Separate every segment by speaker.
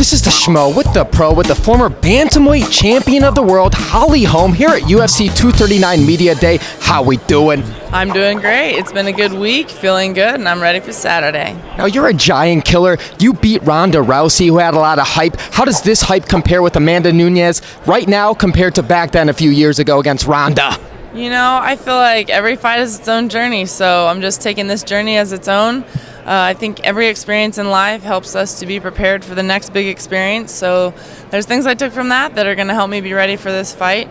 Speaker 1: This is the Schmo with the former Bantamweight Champion of the World, Holly Holm, here at UFC 239 Media Day. How we doing?
Speaker 2: I'm doing great. It's been a good week, feeling good, and I'm ready for Saturday.
Speaker 1: Now, you're a giant killer. You beat Ronda Rousey, who had a lot of hype. How does this hype compare with Amanda Nunes right now compared to back then a few years ago against Ronda?
Speaker 2: You know, I feel like every fight is its own journey, so I'm just taking this journey as its own. I think every experience in life helps us to be prepared for the next big experience. So there's things I took from that are going to help me be ready for this fight.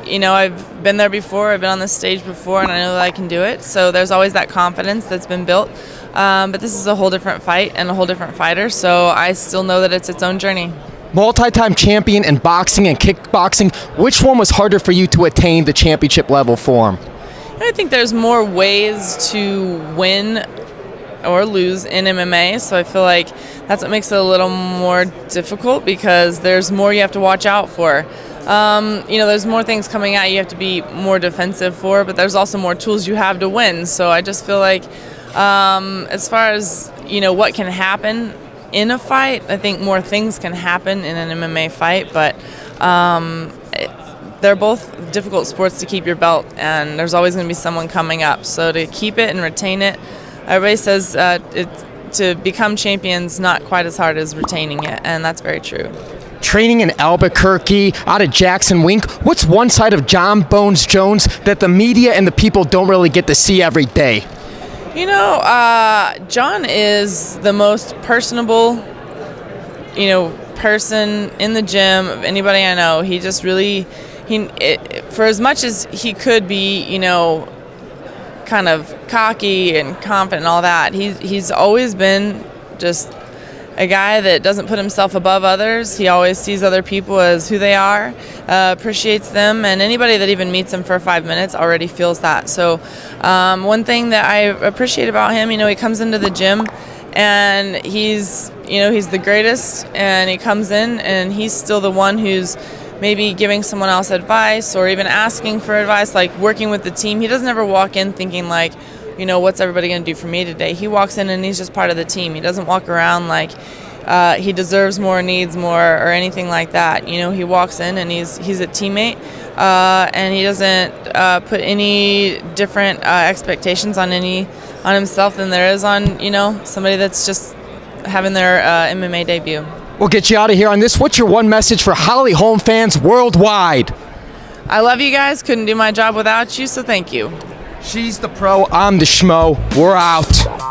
Speaker 2: You know, I've been there before, I've been on this stage before, and I know that I can do it. So there's always that confidence that's been built. But this is a whole different fight and a whole different fighter, so I still know that it's its own journey.
Speaker 1: Multi-time champion in boxing and kickboxing, which one was harder for you to attain the championship level form?
Speaker 2: I think there's more ways to win or lose in MMA, so I feel like that's what makes it a little more difficult because there's more you have to watch out for. You know, there's more things coming at you have to be more defensive for, but there's also more tools you have to win. So I just feel like as far as, you know, what can happen in a fight, I think more things can happen in an MMA fight, but they're both difficult sports to keep your belt, and there's always going to be someone coming up. So to keep it and retain it, everybody says to become champions not quite as hard as retaining it, and that's very true.
Speaker 1: Training in Albuquerque, out of Jackson Wink, what's one side of Jon Jones that the media and the people don't really get to see every day?
Speaker 2: You know, Jon is the most personable, you know, person in the gym of anybody I know. He just really, for as much as he could be, you know, kind of cocky and confident and all that, he's always been just a guy that doesn't put himself above others. He always sees other people as who they are, appreciates them, and anybody that even meets him for 5 minutes already feels that. So one thing that I appreciate about him, you know, he comes into the gym and he's the greatest, and he comes in and he's still the one who's maybe giving someone else advice or even asking for advice, like working with the team. He doesn't ever walk in thinking like, you know, what's everybody going to do for me today? He walks in and he's just part of the team. He doesn't walk around like he deserves more, needs more, or anything like that. You know, he walks in and he's a teammate, and he doesn't put any different expectations on himself than there is on, you know, somebody that's just having their MMA debut.
Speaker 1: We'll get you out of here on this. What's your one message for Holly Holm fans worldwide?
Speaker 2: I love you guys. Couldn't do my job without you, so thank you.
Speaker 1: She's the pro, I'm the Schmo. We're out.